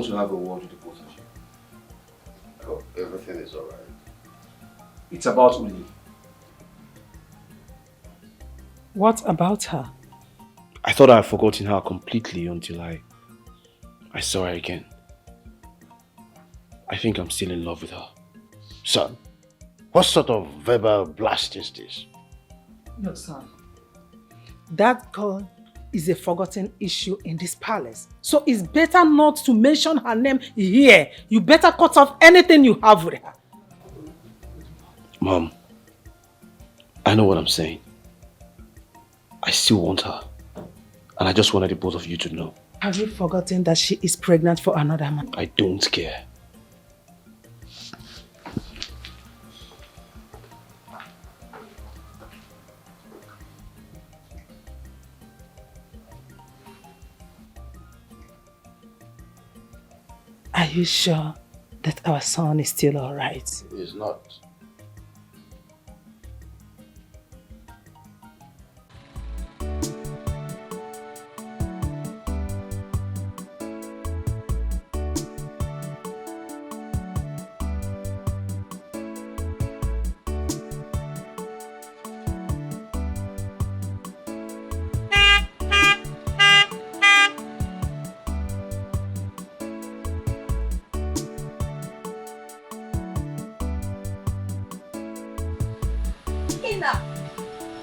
to have a word with the both of you. Oh, everything is alright. It's about Uli. What about her? I thought I had forgotten her completely until I saw her again. I think I'm still in love with her. Son, what sort of verbal blast is this? No, son. That girl is a forgotten issue in this palace. So it's better not to mention her name here. You better cut off anything you have with her. Mom, I know what I'm saying. I still want her. And I just wanted the both of you to know. Have you forgotten that she is pregnant for another man? I don't care. Are you sure that our son is still alright? He is not.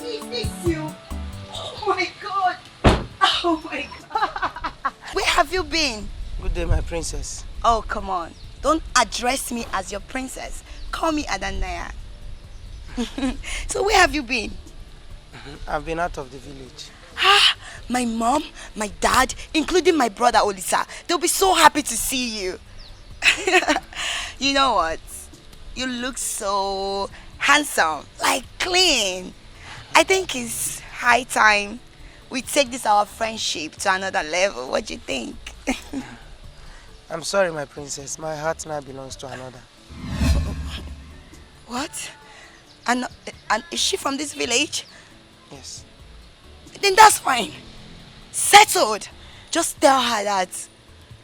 Is this you? Oh my god! Oh my god! Where have you been? Good day, my princess. Oh, come on. Don't address me as your princess. Call me Adana. So where have you been? I've been out of the village. Ah, my mom, my dad, including my brother Olisa, they'll be so happy to see you. You know what? You look so handsome, like clean. I think it's high time we take this our friendship to another level. What do you think? I'm sorry, my princess. My heart now belongs to another. What? And is she from this village? Yes. Then that's fine. Settled. Just tell her that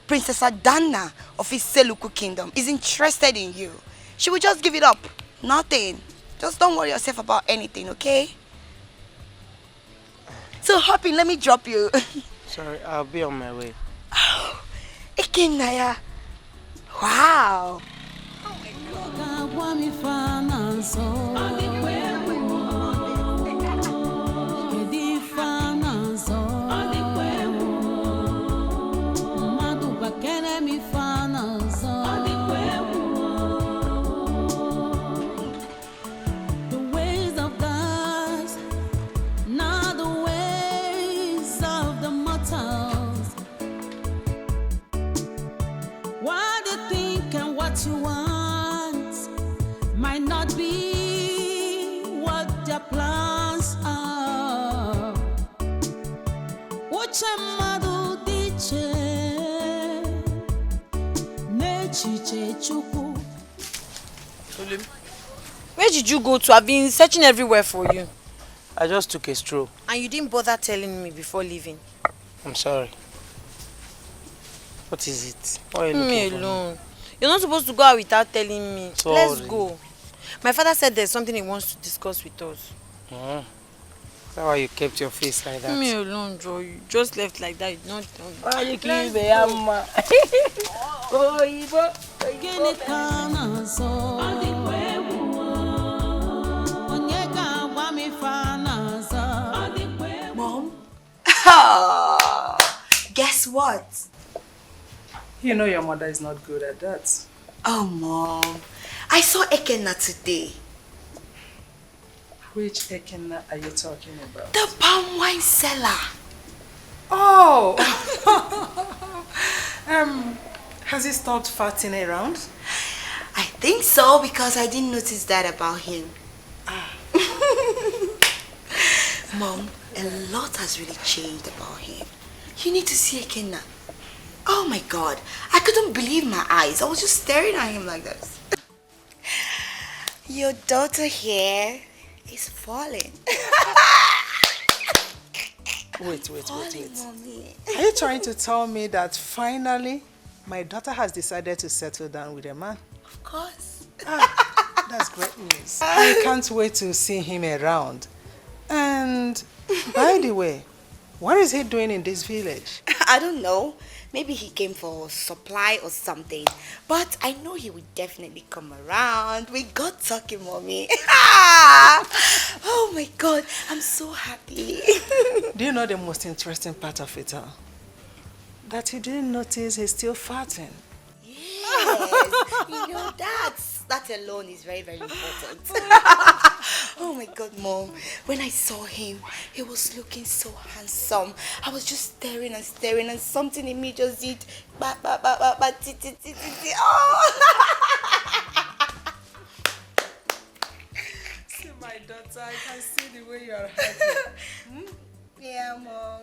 Princess Adana of Iseluku Kingdom is interested in you. She will just give it up. Nothing. Just don't worry yourself about anything, okay? So hop in, let me drop you. Sorry, I'll be on my way. Oh, Ikenaya. Wow. You want might not be what their plans are. Uche mmadụ dị iche n'echiche Chukwu. Where did you go to? I've been searching everywhere for you. I just took a stroll. And you didn't bother telling me before leaving. I'm sorry. What is it? Why are you looking for me alone? You're not supposed to go out without telling me. Sorry. Let's go. My father said there's something he wants to discuss with us. Is that why you kept your face like that? Me alone, Joe. You just left like that. You not done. Why you keep the hammer? Mom? Oh, guess what? You know your mother is not good at that. Oh, Mom. I saw Ekenna today. Which Ekenna are you talking about? The palm wine seller. Oh! Has he stopped farting around? I think so, because I didn't notice that about him. Mom, a lot has really changed about him. You need to see Ekenna. Oh my God, I couldn't believe my eyes. I was just staring at him like this. Your daughter here is falling. Wait. Mommy. Are you trying to tell me that finally My daughter has decided to settle down with a man. Of course. That's great news. I can't wait to see him around. And by the way, what is he doing in this village? I don't know. Maybe he came for supply or something. But I know he will definitely come around. We got talking, mommy. Oh my God, I'm so happy. Do you know the most interesting part of it all? That you didn't notice he's still farting. Yes, you know that alone is very, very important. Oh my God, Mom. When I saw him, he was looking so handsome. I was just staring and staring, and something in me just did ba ba ba ba ba ti ti ti ti ti. Oh! See my daughter, I can see the way you are happy. Yeah, Mom.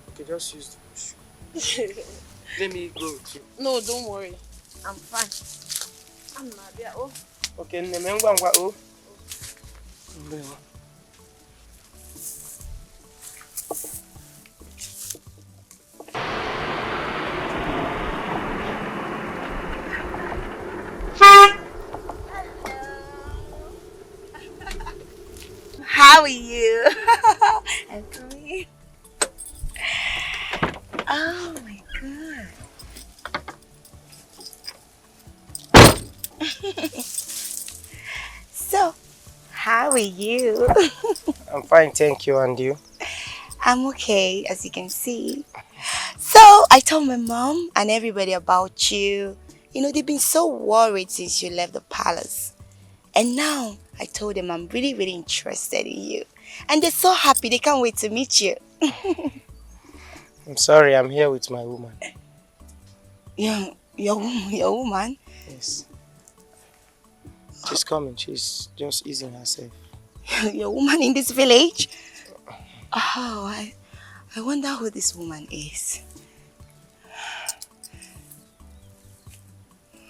Okay, just use the bush. Let me go too. No, don't worry. I'm fine. I'm not there. Oh. Okay, nemengwa oh. Mbewa. How are you? Anthony? Oh my God. So, how are you? I'm fine, thank you, and you? I'm okay, as you can see. So, I told my mom and everybody about you. You know, they've been so worried since you left the palace. And now, I told them I'm really, really interested in you. And they're so happy, they can't wait to meet you. I'm sorry, I'm here with my woman. Your woman? Yes. She's coming, she's just easing herself. Your woman in this village? Oh, I wonder who this woman is.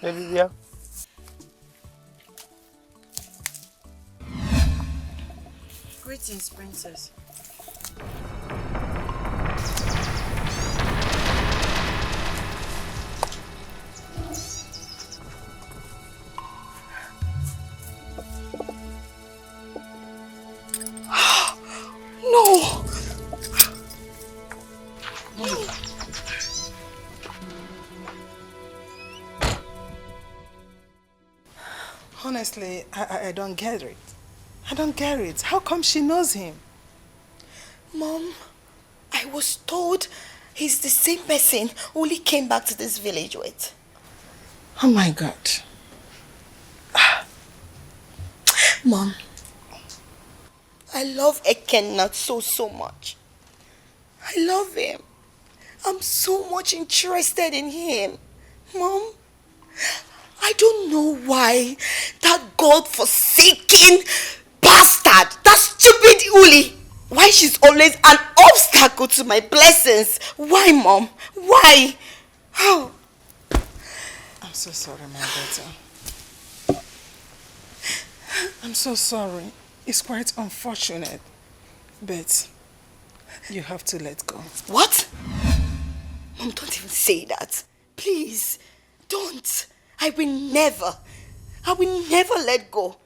Baby, yeah. Greetings, princess. No! Honestly, I don't get it. I don't get it. How come she knows him? Mom, I was told he's the same person Uli came back to this village with. Oh my God. Mom, I love Ekenna so much. I love him. I'm so much interested in him. Mom, I don't know why that God-forsaken bastard, that stupid Uli, why she's always an obstacle to my blessings. Why, Mom? Why? Oh. I'm so sorry, my daughter. I'm so sorry. It's quite unfortunate. But you have to let go. What? Mom, don't even say that. Please, don't. I will never let go.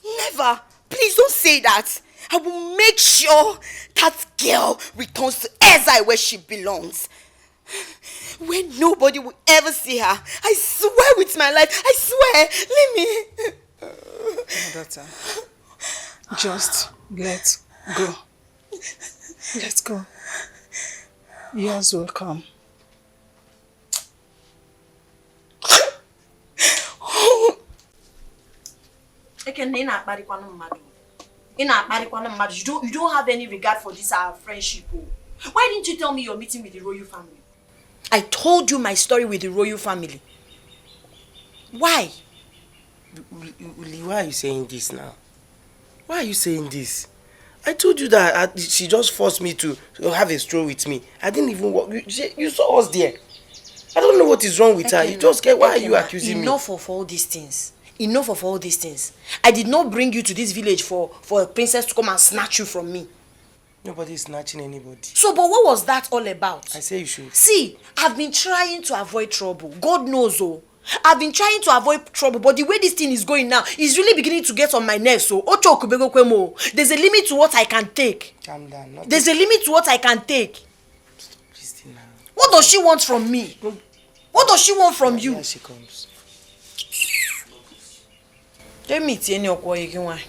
Never. Please don't say that. I will make sure that girl returns to Ezai where she belongs. Where nobody will ever see her. I swear with my life. I swear. Leave me. My daughter, just let go. Let go. Yours will come. You don't have any regard for this our friendship. Why didn't you tell me you're meeting with the royal family? I told you my story with the royal family. Why? Uli, why are you saying this now? Why are you saying this? I told you that she just forced me to have a stroll with me. I didn't even walk. You saw us there. I don't know what is wrong with her. You just get. Why are you accusing me? Enough of all these things. Enough of all these things. I did not bring you to this village for a princess to come and snatch you from me. Nobody is snatching anybody. So, but what was that all about? I say you should. See, I've been trying to avoid trouble. God knows, oh. I've been trying to avoid trouble, but the way this thing is going now is really beginning to get on my nerves. So, there's a limit to what I can take. Calm down. There's a limit to what I can take. What does she want from me? What does she want from you? Here she comes. Let me tell you what you want.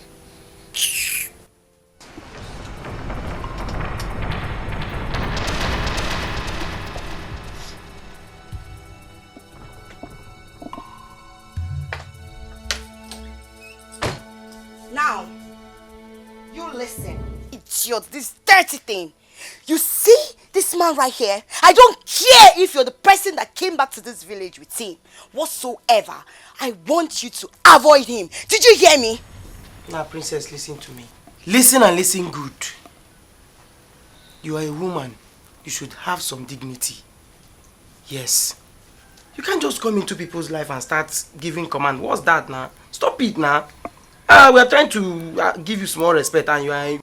Now, you listen, idiot, this dirty thing. You see this man right here? I don't care if you're the person that came back to this village with him. Whatsoever, I want you to avoid him. Did you hear me? Now, princess, listen to me. Listen and listen good. You are a woman. You should have some dignity. Yes. You can't just come into people's life and start giving command. What's that now? Stop it now. We are trying to give you some more respect and you are...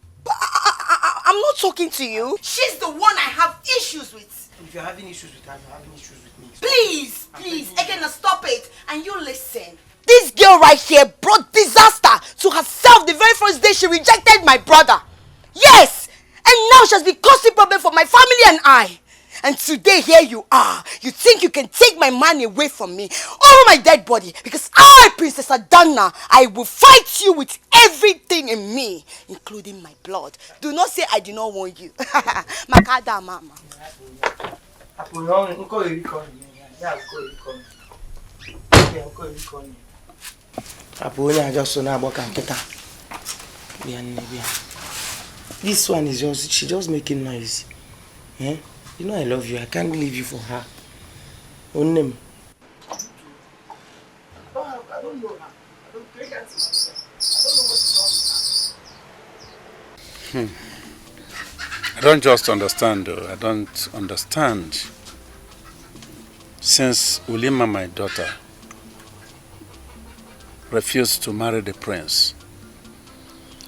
I'm not talking to you. She's the one I have issues with. If you're having issues with her, you're having issues with me. Please, again, stop it. And you listen. This girl right here brought disaster to herself the very first day she rejected my brother. Yes! And now she has been causing problem for my family and I. And today here you are. You think you can take my man away from me over my dead body because I, Princess Adana, I will fight you with everything in me, including my blood. Do not say I do not want you. Makada mama. This one is just, she just making noise. Eh? You know I love you. I can't leave you for her. Own name. I don't know her. I don't know what I don't just understand though. I don't understand. Since Ulima, my daughter, refused to marry the prince,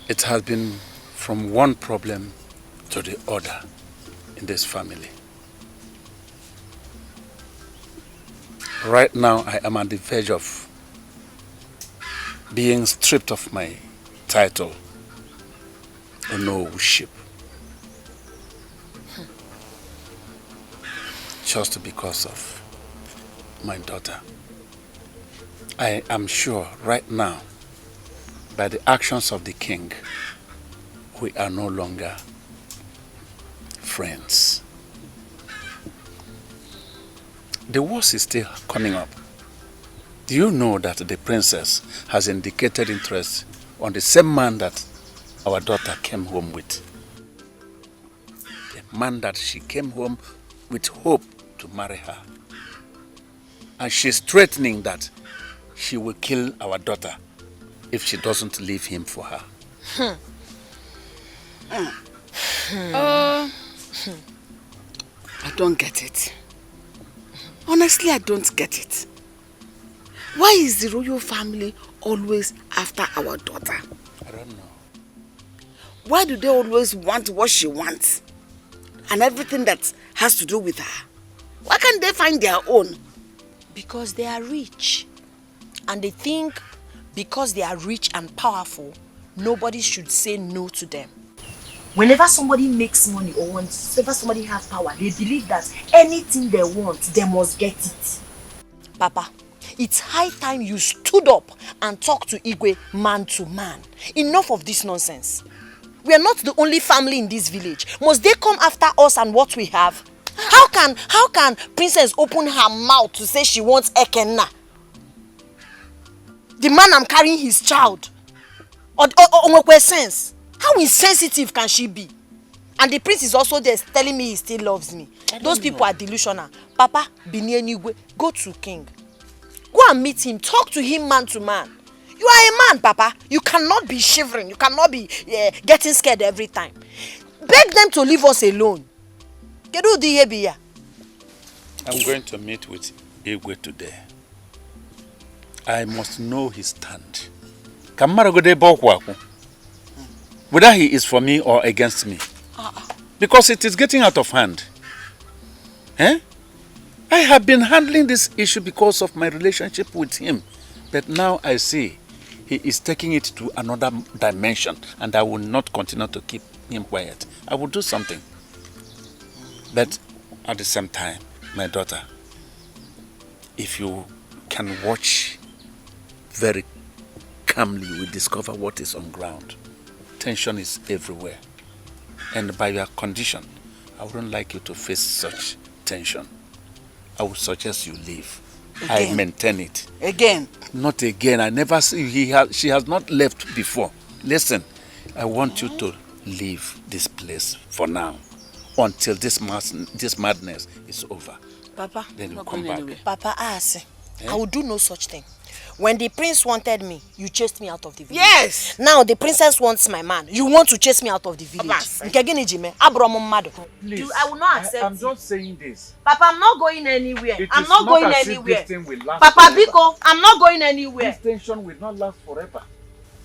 it has been from one problem to the other in this family. Right now, I am on the verge of being stripped of my title, Onowuship, just because of my daughter. I am sure right now, by the actions of the king, we are no longer friends. The worst is still coming up. Do you know that the princess has indicated interest on the same man that our daughter came home with? The man that she came home with hope to marry her. And she's threatening that she will kill our daughter if she doesn't leave him for her. I don't get it. Honestly, I don't get it. Why is the royal family always after our daughter? I don't know. Why do they always want what she wants? And everything that has to do with her? Why can't they find their own? Because they are rich. And they think because they are rich and powerful, nobody should say no to them. Whenever somebody makes money or whenever somebody has power, they believe that anything they want, they must get it. Papa, it's high time you stood up and talked to Igwe man to man. Enough of this nonsense. We are not the only family in this village. Must they come after us and what we have? How can Princess open her mouth to say she wants Ekenna? The man I'm carrying his child. Or sense. How insensitive can she be? And the prince is also there telling me he still loves me. Those people are delusional. Papa, Binienigwe, go to king. Go and meet him. Talk to him man to man. You are a man, Papa. You cannot be shivering. You cannot be getting scared every time. Beg them to leave us alone. I'm going to meet with Igwe today. I must know his stand. Whether he is for me or against me. Because it is getting out of hand. I have been handling this issue because of my relationship with him. But now I see he is taking it to another dimension, and I will not continue to keep him quiet. I will do something. But at the same time, my daughter, if you can watch very calmly, we discover what is on ground. Tension is everywhere. And by your condition, I wouldn't like you to face such tension. I would suggest you leave. Again. I maintain it. Again? Not again. I never see she has not left before. Listen, I want you to leave this place for now until this madness is over. Papa, then you come back. Papa, I will do no such thing. When the prince wanted me, you chased me out of the village. Yes! Now the princess wants my man. You want to chase me out of the village. Please. I will not accept I'm not saying this. Papa, I'm not going anywhere. I'm not going anywhere. Papa, forever. Biko, I'm not going anywhere. This tension will not last forever.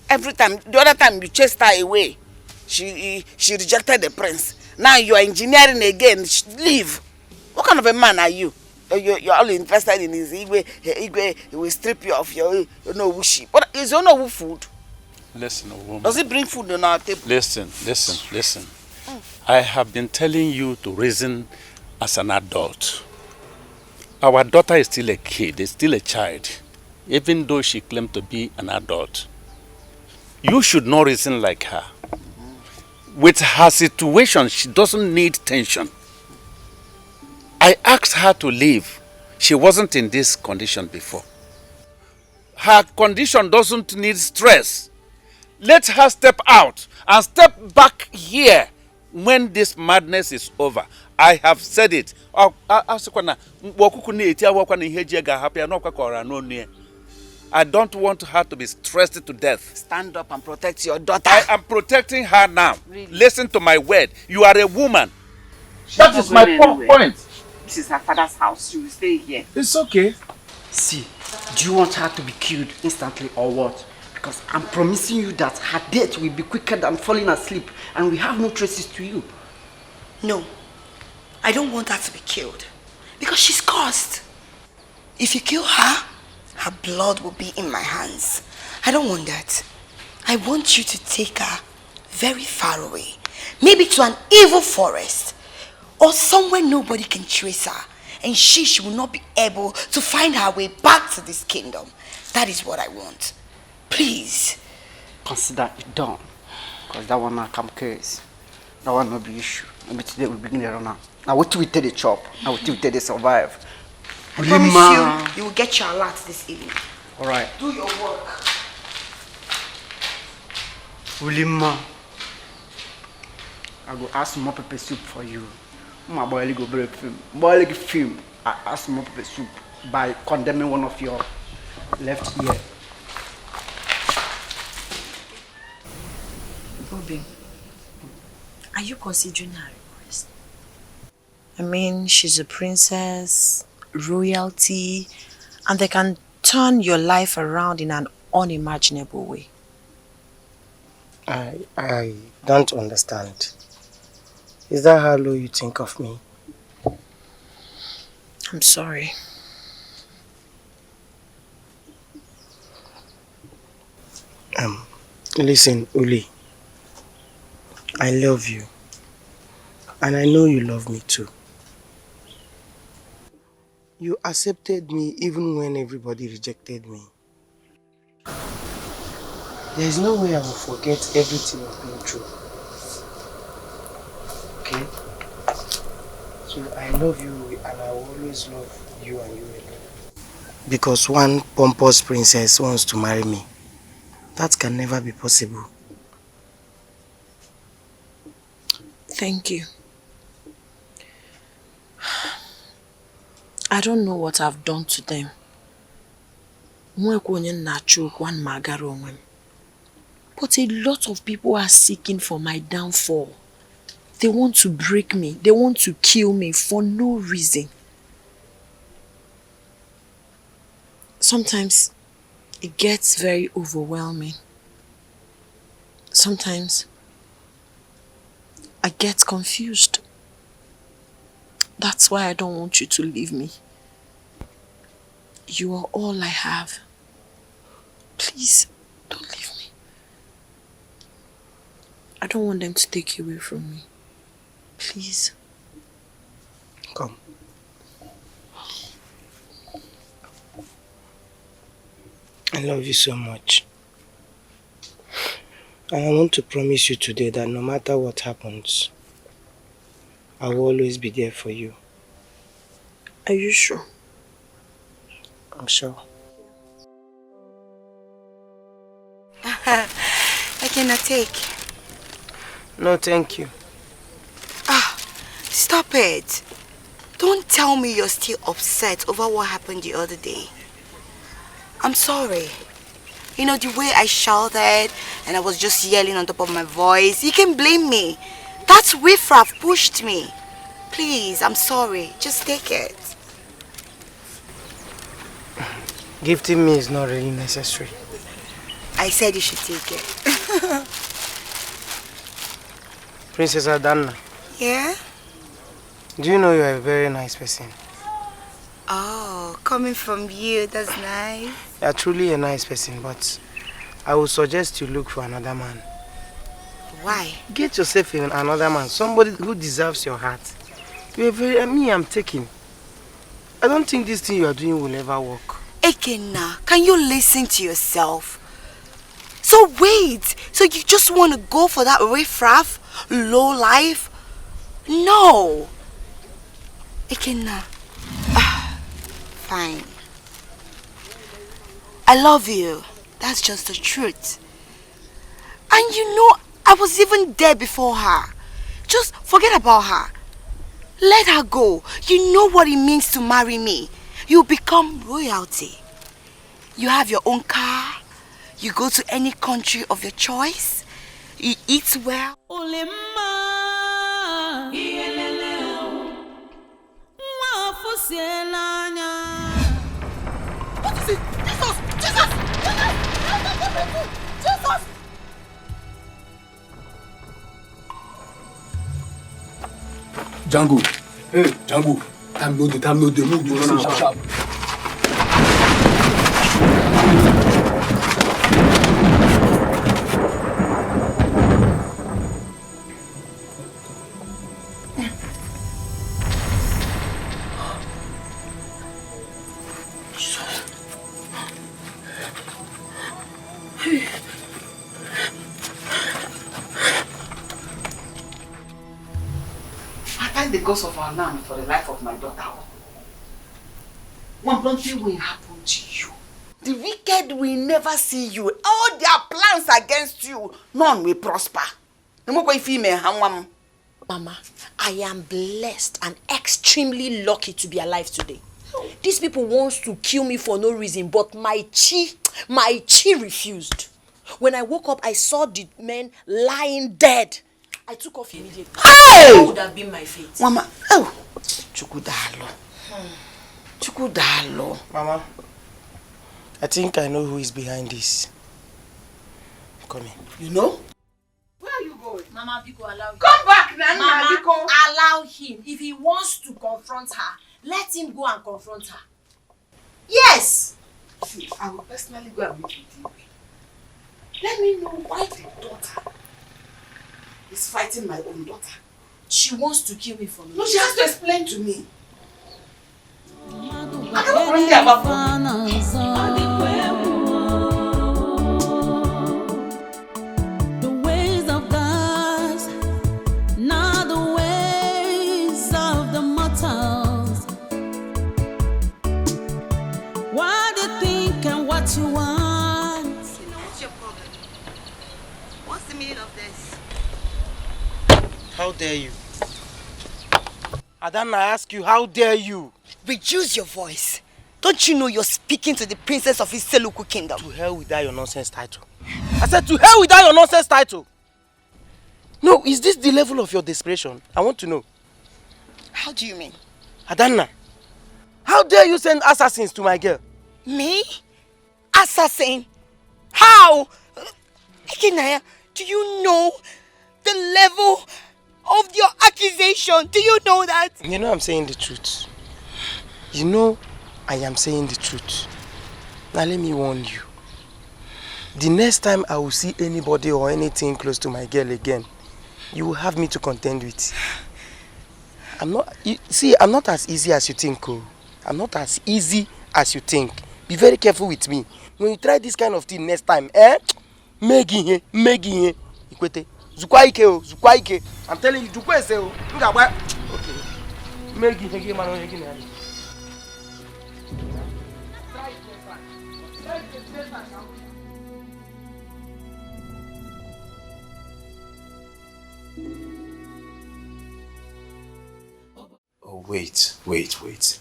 Every time, the other time you chased her away, she rejected the prince. Now you are engineering again. Leave. What kind of a man are you? You're all invested in his Igwe, he will strip you of your wushi. But is your no food? Listen, woman. Does he bring food on our table? Listen. I have been telling you to reason as an adult. Our daughter is still a kid, is still a child, even though she claimed to be an adult. You should not reason like her. With her situation, she doesn't need tension. I asked her to leave. She wasn't in this condition before. Her condition doesn't need stress. Let her step out and step back here when this madness is over. I have said it. I don't want her to be stressed to death. Stand up and protect your daughter. I am protecting her now. Really? Listen to my word. You are a woman. That is my point. This is her father's house. She will stay here. It's okay. See, do you want her to be killed instantly or what? Because I'm promising you that her death will be quicker than falling asleep and we have no traces to you. No, I don't want her to be killed because she's cursed. If you kill her, her blood will be in my hands. I don't want that. I want you to take her very far away. Maybe to an evil forest. Or somewhere nobody can trace her. And she will not be able to find her way back to this kingdom. That is what I want. Please. Consider it done. Because that one now come case. That one no be issue. Maybe today we begin there now. Now what we tell the chop. Now what we tell they survive. I promise you will get your alert this evening. Alright. Do your work. Ulima. I go ask more pepper soup for you. My boy go break film. Boy film. I ask more pepper soup by condemning one of your left ear. Bobby, are you considering her request? I mean, she's a princess, royalty, and they can turn your life around in an unimaginable way. I don't understand. Is that how low you think of me? I'm sorry. Listen, Uli. I love you. And I know you love me too. You accepted me even when everybody rejected me. There is no way I will forget everything I've been through. Okay? So I love you and I will always love you and you alone. Because one pompous princess wants to marry me. That can never be possible. Thank you. I don't know what I've done to them. But a lot of people are seeking for my downfall. They want to break me. They want to kill me for no reason. Sometimes it gets very overwhelming. Sometimes I get confused. That's why I don't want you to leave me. You are all I have. Please, don't leave me. I don't want them to take you away from me. Please. Come. I love you so much. And I want to promise you today that no matter what happens, I will always be there for you. Are you sure? I'm sure. I cannot take. No, thank you. Stop it. Don't tell me you're still upset over what happened the other day. I'm sorry. You know, the way I shouted and I was just yelling on top of my voice, you can blame me. That's riffraff pushed me. Please, I'm sorry. Just take it. Gifting me is not really necessary. I said you should take it. Princess Adana. Yeah? Do you know you're a very nice person? Oh, coming from you, that's nice. You're truly a nice person, but I would suggest you look for another man. Why? Get yourself in another man, somebody who deserves your heart. You're very, I'm taking. I don't think this thing you are doing will ever work. Ekena, can you listen to yourself? So wait, so you just want to go for that riffraff, low life? No. Ekena. Fine. I love you. That's just the truth. And you know, I was even there before her. Just forget about her. Let her go. You know what it means to marry me. You become royalty. You have your own car. You go to any country of your choice. You eat well. What is it? Jesus! Jesus! Jesus! Django. Hey, Django. Time no dey, move you sharp. The cause of our land for the life of my daughter. One nothing will happen to you. The wicked will never see you. All their plans against you, none will prosper. Mama, I am blessed and extremely lucky to be alive today. These people want to kill me for no reason, but my chi refused. When I woke up, I saw the men lying dead. I took off immediately. Hey! What would have been my fate? Mama, oh! Chukudalo. Chukudalo. Mama, I think I know who is behind this. Come in. You know? Where are you going? Mama, Biko, allow him. Come back, Nana, Mama, Biko. allow him. If he wants to confront her, let him go and confront her. Yes! See, I will personally go and meet with you. Let me know why the daughter is fighting my own daughter. She wants to kill me for me. No, she has to explain to me. I don't want to about the ways of God, not the ways of the mortals. What you think and what you want. What's your problem? What's the meaning of this? How dare you? Adana, I ask you, how dare you? Reduce your voice. Don't you know you're speaking to the princess of Iseluku kingdom? To hell with that your nonsense title. I said to hell with that your nonsense title. No, is this the level of your desperation? I want to know. How do you mean? Adana, how dare you send assassins to my girl? Me? Assassin? How? Ikenaya, do you know the level of your accusation? Do you know that? You know I'm saying the truth. You know I am saying the truth. Now let me warn you. The next time I will see anybody or anything close to my girl again, you will have me to contend with. I'm not as easy as you think, oh. I'm not as easy as you think. Be very careful with me. When you try this kind of thing next time, Megi. Ikwete. Zukwaike, oh, Zukwaike. I'm telling you, Zukwaike, oh. Okay. Megi, man. Oh, wait.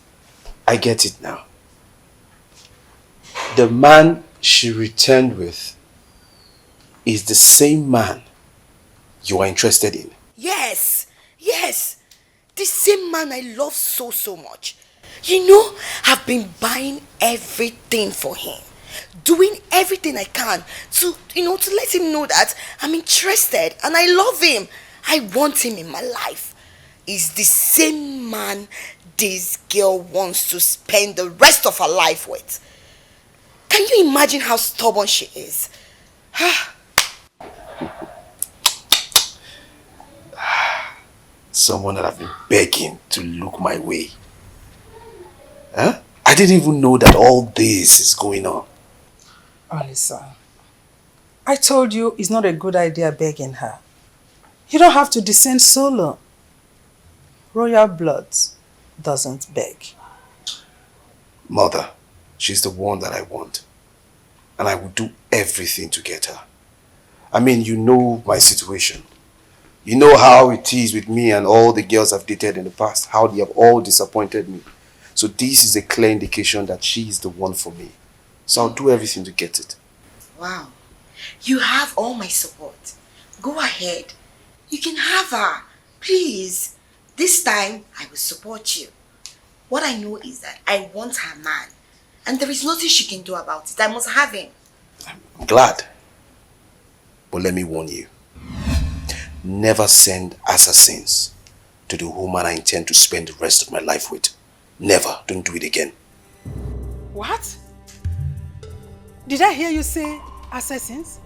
I get it now. The man she returned with is the same man you are interested in. Yes. The same man I love so much. You know, I've been buying everything for him. Doing everything I can to let him know that I'm interested and I love him. I want him in my life. Is the same man this girl wants to spend the rest of her life with. Can you imagine how stubborn she is? Someone that I've been begging to look my way. Huh? I didn't even know that all this is going on. Olisa, I told you it's not a good idea begging her. You don't have to descend so low. Royal blood doesn't beg. Mother, she's the one that I want. And I will do everything to get her. I mean, you know my situation. You know how it is with me and all the girls I've dated in the past. How they have all disappointed me. So this is a clear indication that she is the one for me. So I'll do everything to get it. Wow. You have all my support. Go ahead. You can have her. Please. This time, I will support you. What I know is that I want her man. And there is nothing she can do about it. I must have him. I'm glad. But let me warn you. Never send assassins to the woman I intend to spend the rest of my life with. Never. Don't do it again. What? Did I hear you say assassins?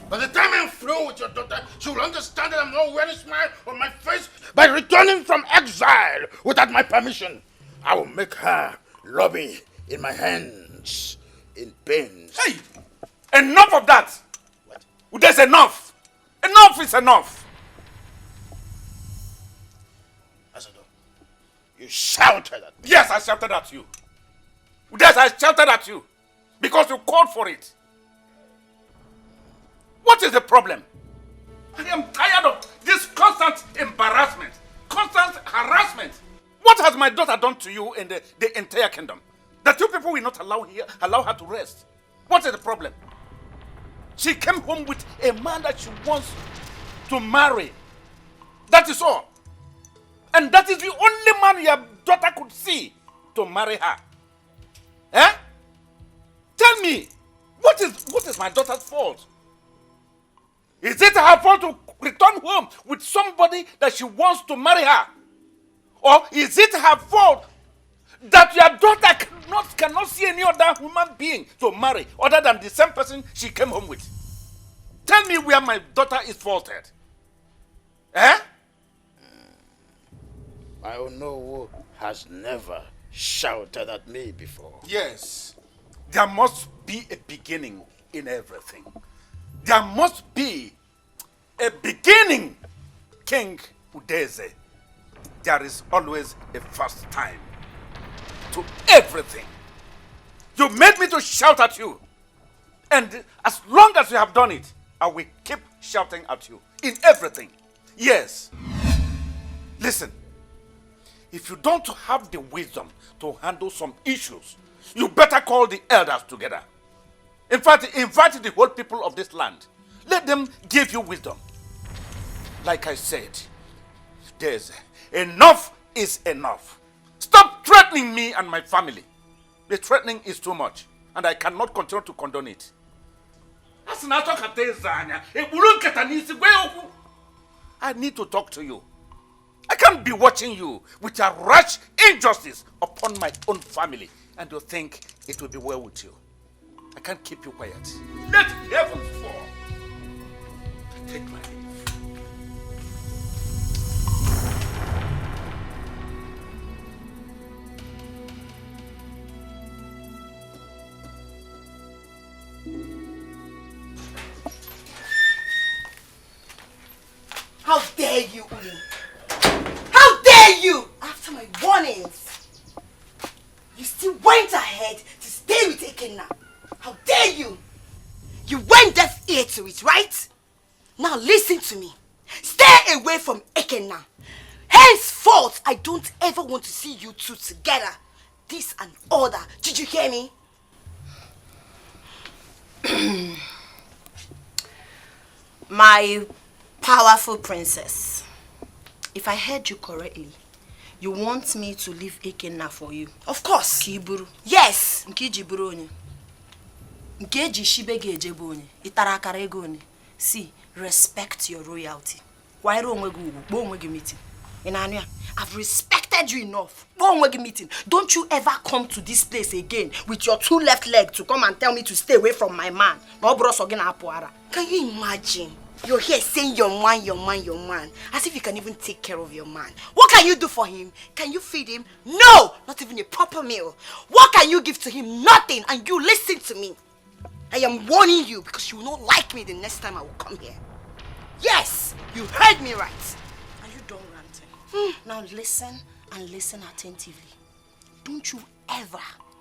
By the time I'm through with your daughter, she will understand that I'm not wearing a smile on my face by returning from exile without my permission. I will make her lobby in my hands, in pains. Hey! Enough of that! What? There's enough! Enough is enough! Asado, you shouted at me. Yes, I shouted at you. Yes, I shouted at you. Because you called for it. What is the problem? I am tired of this constant embarrassment, constant harassment. What has my daughter done to you in the entire kingdom? That you people will not allow her to rest. What is the problem? She came home with a man that she wants to marry. That is all. And that is the only man your daughter could see to marry her. Eh? Tell me, what is my daughter's fault? Is it her fault to return home with somebody that she wants to marry her? Or is it her fault that your daughter cannot see any other human being to marry other than the same person she came home with? Tell me where my daughter is faulted. Eh? My Onowo has never shouted at me before. Yes. There must be a beginning in everything. There must be a beginning, King Udeze. There is always a first time to everything. You made me to shout at you. And as long as you have done it, I will keep shouting at you in everything. Yes. Listen, if you don't have the wisdom to handle some issues, you better call the elders together. In fact, invite the whole people of this land. Let them give you wisdom. Like I said, enough is enough. Stop threatening me and my family. The threatening is too much, and I cannot continue to condone it. I need to talk to you. I can't be watching you with a rash injustice upon my own family and you think it will be well with you. I can't keep you quiet. Let heaven fall. Take my leave. How dare you, Uli? How dare you? After my warnings, you still went ahead to stay with Ekenna. How dare you? You went deaf ear to it, right? Now listen to me. Stay away from Ekenna. Henceforth, I don't ever want to see you two together. This and order. Did you hear me? My powerful princess, if I heard you correctly, you want me to leave Ekenna for you? Of course. Kiburu. Yes. Nkijiburu onye. Nkeji shibege ejebo onye. Itarakara ego onye. See, respect your royalty. Why don't we go meeting? I've respected you enough. Meeting. Don't you ever come to this place again with your two left legs to come and tell me to stay away from my man. Can you imagine? You're here saying your man, as if you can even take care of your man. What can you do for him? Can you feed him? No! Not even a proper meal. What can you give to him? Nothing. And you listen to me. I am warning you because you will not like me the next time I will come here. Yes! You heard me right. Are you done ranting? Now listen and listen attentively. Don't you ever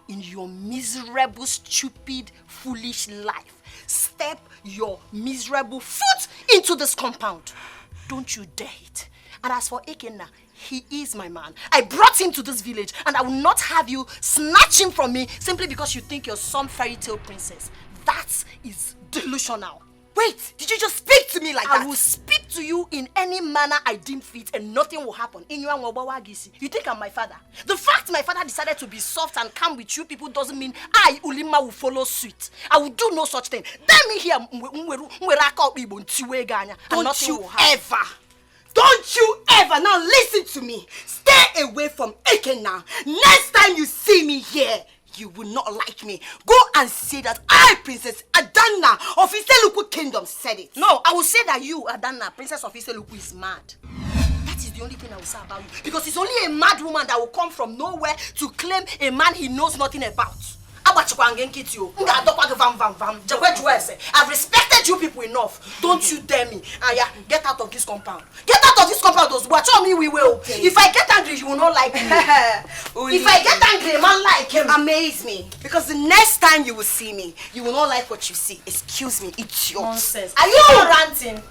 in your miserable, stupid, foolish life step your miserable foot into this compound. Don't you dare it. And as for Ekenna, he is my man. I brought him to this village and I will not have you snatch him from me simply because you think you're some fairy tale princess. That is delusional. Wait, did you just speak to me like that? I will speak to you in any manner I deem fit and nothing will happen. You think I'm my father? The fact my father decided to be soft and calm with you people doesn't mean I, Ulima, will follow suit. I will do no such thing. Let me hear. Don't you ever, now listen to me. Stay away from Ekenna. Next time you see me here, you will not like me. Go and say that I, Princess Adana of Iseluku Kingdom, said it. No, I will say that you, Adana, Princess of Iseluku, is mad. That is the only thing I will say about you. Because it's only a mad woman that will come from nowhere to claim a man he knows nothing about. I've respected you people enough. Don't you dare me. Get out of this compound. Get out of this compound. Watch on me, we will. Okay. If I get angry, you will not like me. If I get angry, man like him. Amaze me. Because the next time you will see me, you will not like what you see. Excuse me, it's yours. Nonsense. Are you ranting?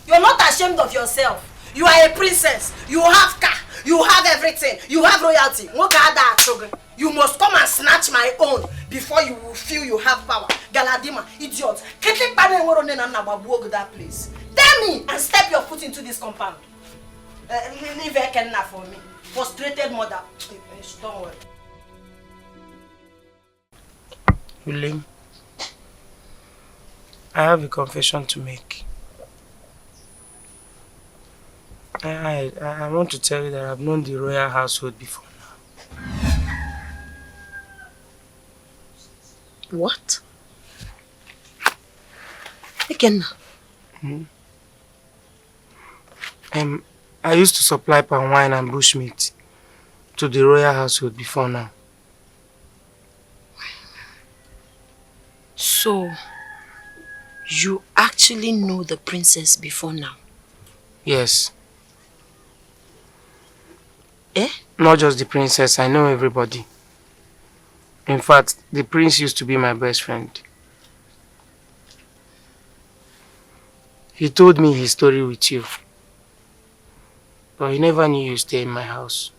You're not ashamed of yourself. You are a princess. You have car. You have everything. You have royalty. You must come and snatch my own before you will feel you have power. Galadima, idiot. That place. Tell me and step your foot into this compound. Leave Ekenna for me. Frustrated mother. Don't worry. William, I have a confession to make. I want to tell you that I've known the royal household before now. What? Again? I used to supply palm wine and bushmeat to the royal household before now. So, you actually know the princess before now? Yes. Eh? Not just the princess, I know everybody. In fact, the prince used to be my best friend. He told me his story with you. But you never knew you stay in my house.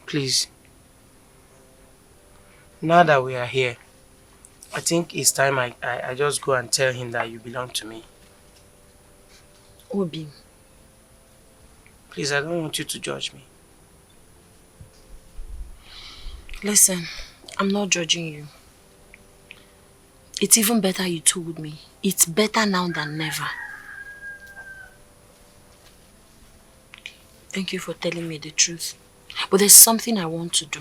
Please. Now that we are here, I think it's time I just go and tell him that you belong to me. Obi. Please, I don't want you to judge me. Listen, I'm not judging you. It's even better you told me. It's better now than never. Thank you for telling me the truth. But there's something I want to do.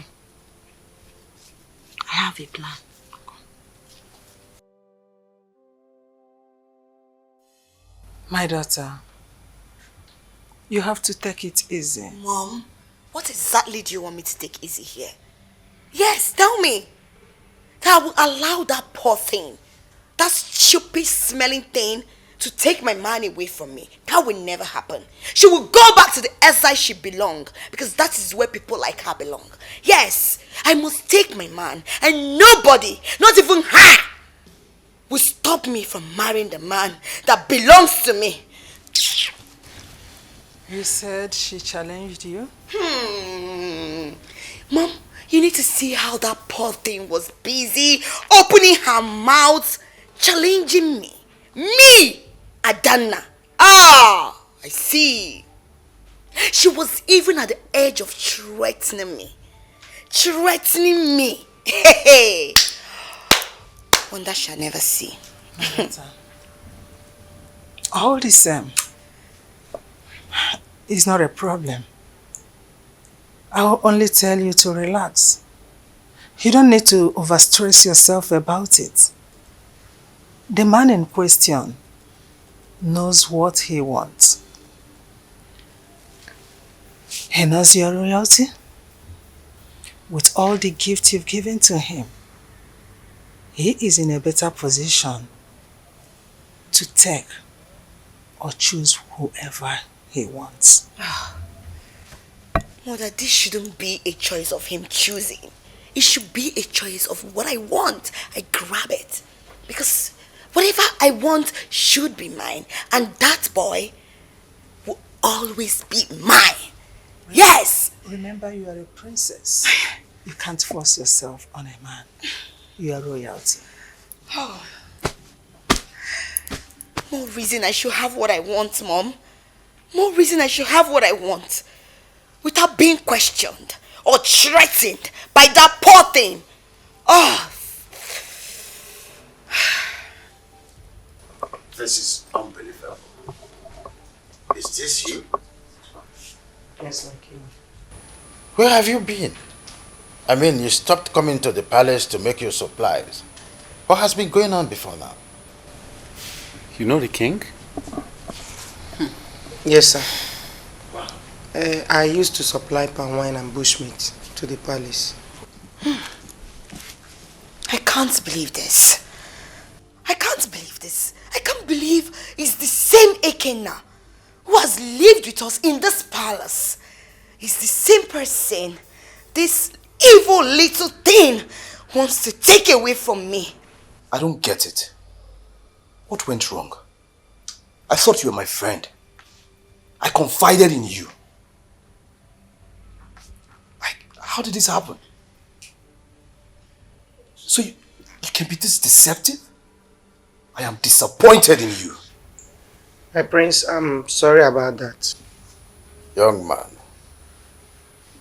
I have a plan. My daughter, you have to take it easy. Mom, what exactly do you want me to take easy here? Yes, tell me. That I will allow that poor thing, that stupid smelling thing, to take my man away from me. That will never happen. She will go back to the exile she belongs, because that is where people like her belong. Yes, I must take my man, and nobody, not even her, will stop me from marrying the man that belongs to me. You said she challenged you? Mom, you need to see how that poor thing was busy opening her mouth, challenging me. Me, Adana. Ah, I see. She was even at the edge of threatening me. Threatening me. Hey. One that shall never see. All the same, it's not a problem. I'll only tell you to relax. You don't need to overstress yourself about it. The man in question knows what he wants. He knows your royalty. With all the gifts you've given to him, he is in a better position to take or choose whoever he wants. Mother, this shouldn't be a choice of him choosing. It should be a choice of what I want. I grab it. Because whatever I want should be mine. And that boy will always be mine. Yes! Remember, you are a princess. You can't force yourself on a man. You are royalty. Oh. More reason I should have what I want, Mom. More reason I should have what I want. Without being questioned or threatened by that poor thing. Oh. This is unbelievable. Is this you? Yes, my king. Where have you been? I mean, you stopped coming to the palace to make your supplies. What has been going on before now? You know the king? Yes, sir. I used to supply palm wine and bushmeat to the palace. I can't believe this. I can't believe this. I can't believe it's the same Ekena who has lived with us in this palace. It's the same person this evil little thing wants to take away from me. I don't get it. What went wrong? I thought you were my friend. I confided in you. How did this happen? So you can be this deceptive? I am disappointed in you. My prince, I'm sorry about that. Young man,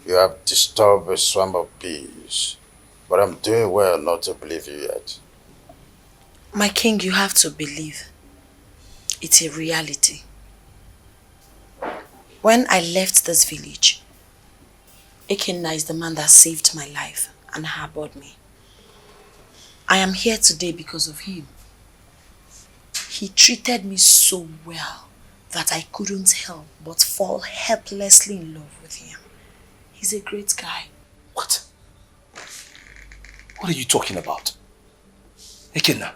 you have disturbed a swarm of bees, but I'm doing well not to believe you yet. My king, you have to believe. It's a reality. When I left this village, Ekenna is the man that saved my life and harbored me. I am here today because of him. He treated me so well that I couldn't help but fall helplessly in love with him. He's a great guy. What? What are you talking about? Ekenna,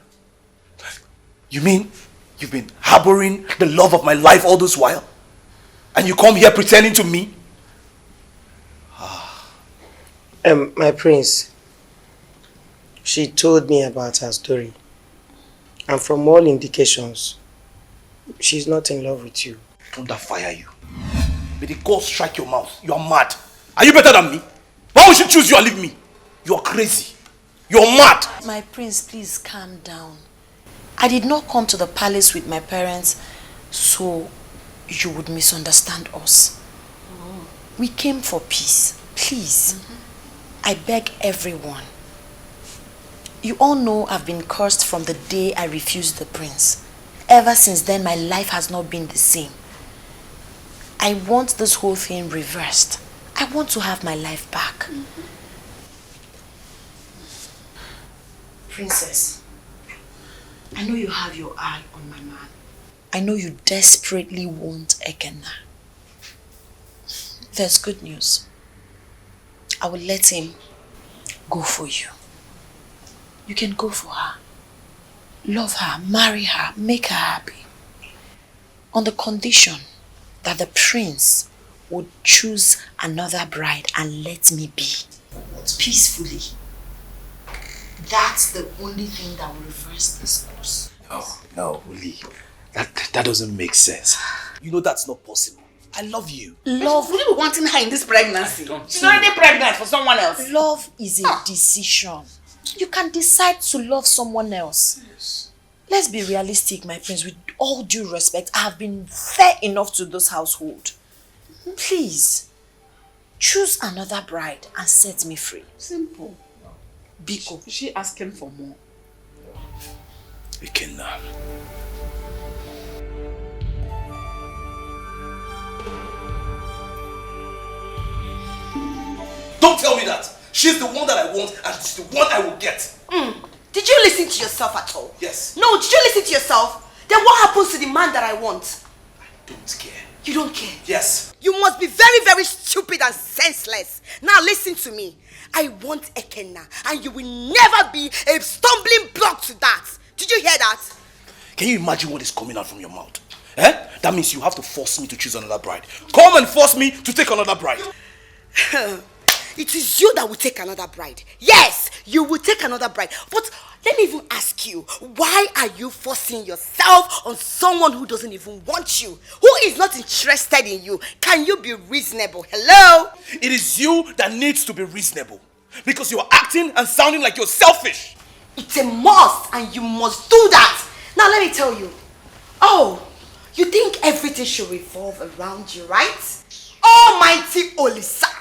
you mean you've been harboring the love of my life all this while? And you come here pretending to me? My prince, she told me about her story. And from all indications, She's not in love with you. Thunder fire you. May the gods strike your mouth. You are mad. Are you better than me? Why would she choose you and leave me? You are crazy. You are mad. My prince, please calm down. I did not come to the palace with my parents so you would misunderstand us. We came for peace. Please. I beg everyone. You all know I've been cursed from the day I refused the prince. Ever since then, my life has not been the same. I want this whole thing reversed. I want to have my life back. Princess, I know you have your eye on my man. I know you desperately want Ekena. There's good news. I will let him go for you. You can go for her. Love her, marry her, make her happy. On the condition that the prince would choose another bride and let me be. Peacefully. That's the only thing that will reverse this course. No, Uli. That doesn't make sense. You know that's not possible. I love you. Love. Will you be wanting her in this pregnancy? She's already pregnant for someone else. Love is a decision. You can decide to love someone else. Yes. Let's be realistic, my prince. With all due respect, I have been fair enough to this household. Please, choose another bride and set me free. Simple. Biko. Is she asking for more? We can now. Don't tell me that. She's the one that I want and she's the one I will get. Did you listen to yourself at all? Yes. No, did you listen to yourself? Then what happens to the man that I want? I don't care. You don't care? Yes. You must be very, very stupid and senseless. Now listen to me. I want Ekena, and you will never be a stumbling block to that. Did you hear that? Can you imagine what is coming out from your mouth? Eh? That means you have to force me to choose another bride. Come and force me to take another bride. It is you that will take another bride. Yes, you will take another bride. But let me even ask you, why are you forcing yourself on someone who doesn't even want you? Who is not interested in you? Can you be reasonable? Hello? It is you that needs to be reasonable. Because you are acting and sounding like you're selfish. It's a must, and you must do that. Now let me tell you. Oh, you think everything should revolve around you, right? Almighty Olisa.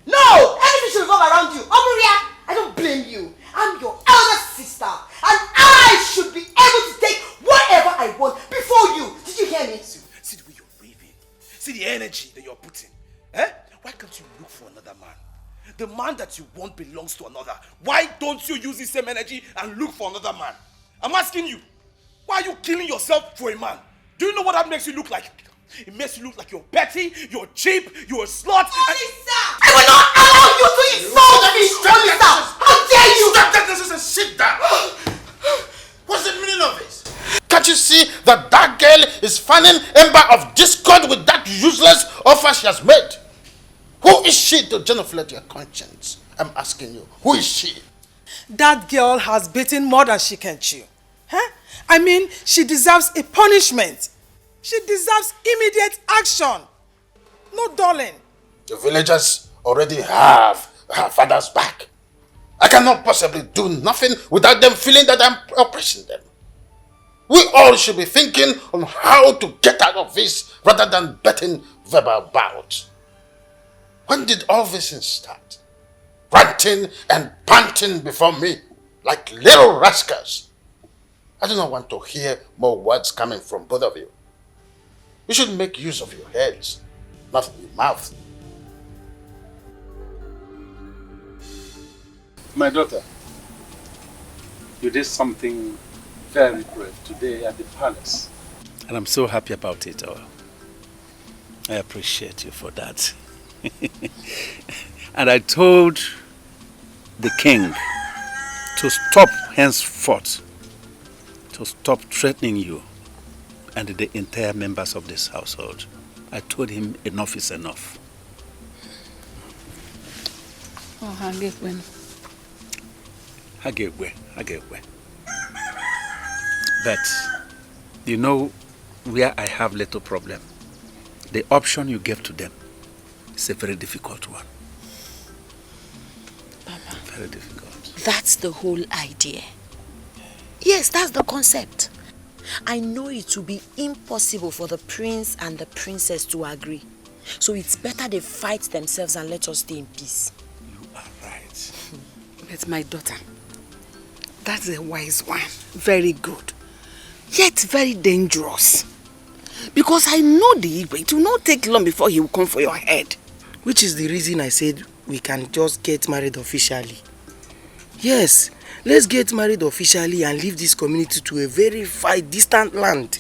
No, everything should revolve around you. Omuria, I don't blame you. I'm your elder sister, and I should be able to take whatever I want before you. Did you hear me? See the way you're raving. See the energy that you're putting. Eh? Why can't you look for another man? The man that you want belongs to another. Why don't you use the same energy and look for another man? I'm asking you. Why are you killing yourself for a man? Do you know what that makes you look like? It makes you look like you're petty, you're cheap, you're a slut. Olisa! I will not allow you to insult me! Olisa! How dare you! Stop that nonsense and sit down! What's the meaning of this? Can't you see that that girl is fanning ember of discord with that useless offer she has made? Who is she to genuflect your conscience? I'm asking you, who is she? That girl has bitten more than she can chew. Huh? I mean, she deserves a punishment. She deserves immediate action. No darling. The villagers already have her father's back. I cannot possibly do nothing without them feeling that I'm oppressing them. We all should be thinking on how to get out of this rather than betting verbal bouts. When did all this start? Ranting and panting before me like little rascals. I do not want to hear more words coming from both of you. You should make use of your heads, not your mouth. My daughter, you did something very brave today at the palace. And I'm so happy about it all. I appreciate you for that. And I told the king to stop henceforth, to stop threatening you and the entire members of this household. I told him enough is enough. Oh, Hagekwe. Hagekwe. But, you know, where I have little problem. The option you gave to them is a very difficult one. Papa, very difficult. That's the whole idea. Yes, that's the concept. I know it will be impossible for the prince and the princess to agree. So it's better they fight themselves and let us stay in peace. You are right. But my daughter, that's a wise one. Very good. Yet very dangerous. Because I know the Igwe. It will not take long before he will come for your head. Which is the reason I said we can just get married officially. Yes, let's get married officially and leave this community to a very far distant land.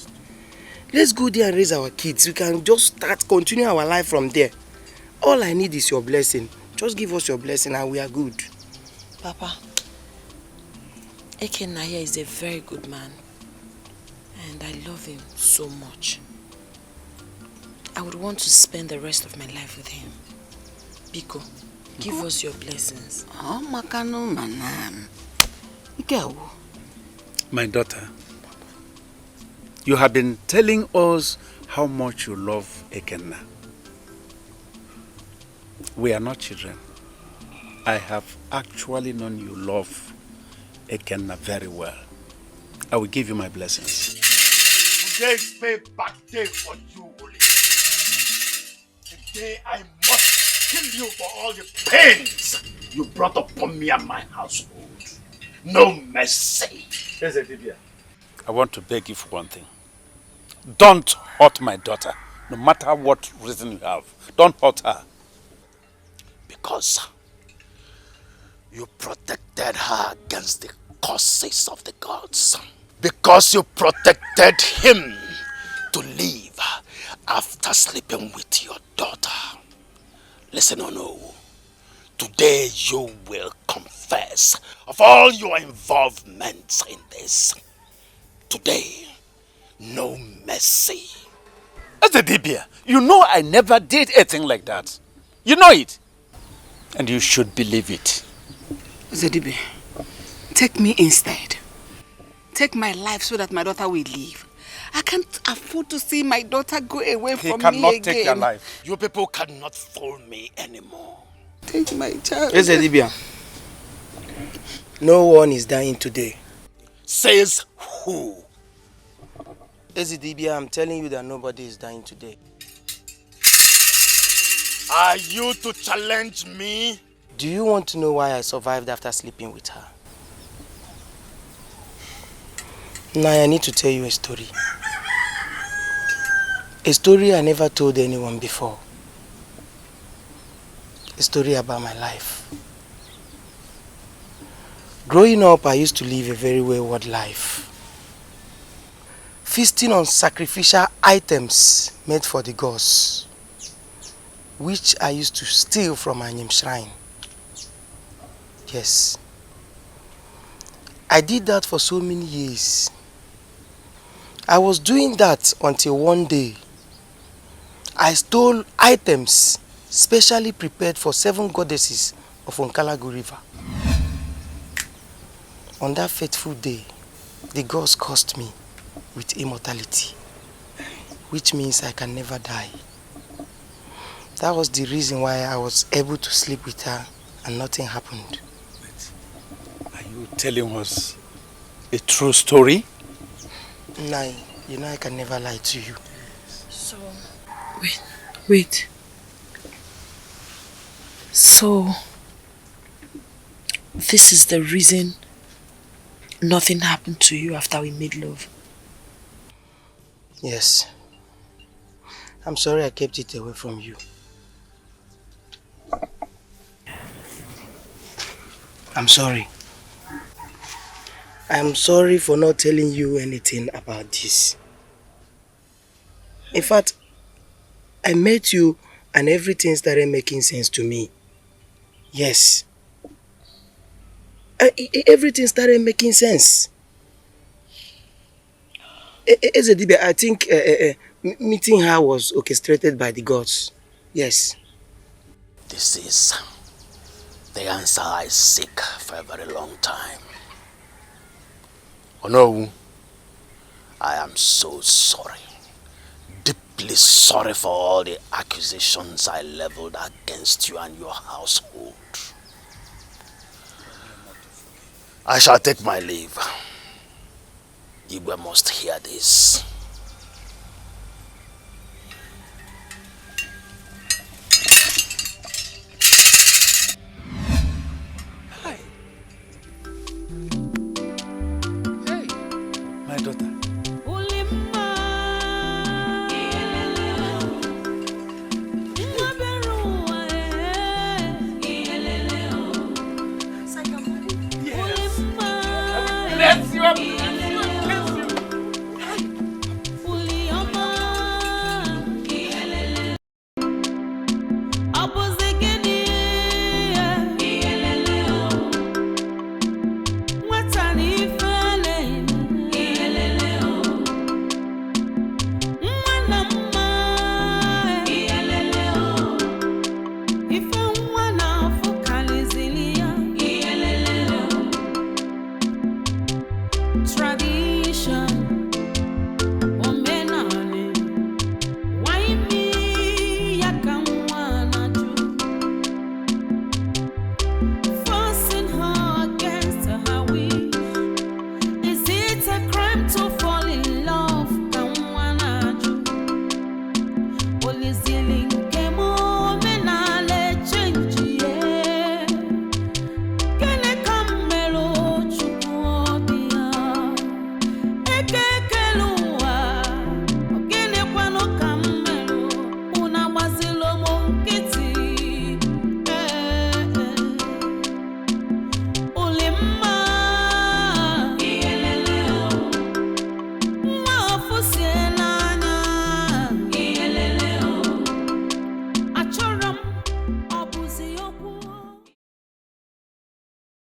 Let's go there and raise our kids. We can just continue our life from there. All I need is your blessing. Just give us your blessing and we are good. Papa, Ekenaya is a very good man. And I love him so much. I would want to spend the rest of my life with him. Biko, give us your blessings. Oh, Makano Manam. My daughter, you have been telling us how much you love Ekenna. We are not children. I have actually known you love Ekenna very well. I will give you my blessings. Today is payback day for you, Oli. Today I must kill you for all the pains you brought upon me and my household. No mercy. I want to beg you for one thing. Don't hurt my daughter, no matter what reason you have. Don't hurt her. Because you protected her against the curses of the gods. Because you protected him to live after sleeping with your daughter. Listen, Ono. Today you will confess of all your involvements in this. Today, no mercy. Ezedibia, you know I never did anything like that. You know it. And you should believe it. Ezedibia, take me instead. Take my life so that my daughter will live. I can't afford to see my daughter go away from me again. He cannot take your life. You people cannot fool me anymore. Take my child. Ezedibia, no one is dying today. Says who? Ezedibia, I'm telling you that nobody is dying today. Are you to challenge me? Do you want to know why I survived after sleeping with her? Now I need to tell you a story. A story I never told anyone before. A story about my life. Growing up, I used to live a very wayward life. Feasting on sacrificial items made for the gods, which I used to steal from Anyim shrine. Yes. I did that for so many years. I was doing that until one day I stole items specially prepared for 7 goddesses of Onkalagu River. On that fateful day, the gods cursed me with immortality, which means I can never die. That was the reason why I was able to sleep with her and nothing happened. Are you telling us a true story? Nai, you know I can never lie to you. So, wait. So, this is the reason nothing happened to you after we made love? Yes. I'm sorry I kept it away from you. I'm sorry. I'm sorry for not telling you anything about this. In fact, I met you and everything started making sense to me. Yes. Everything started making sense. Ezedibia, I think meeting her was orchestrated by the gods. Yes. This is the answer I seek for a very long time. Oh no, I am so sorry. deeply sorry for all the accusations I leveled against you and your household. I shall take my leave. Igwe must hear this.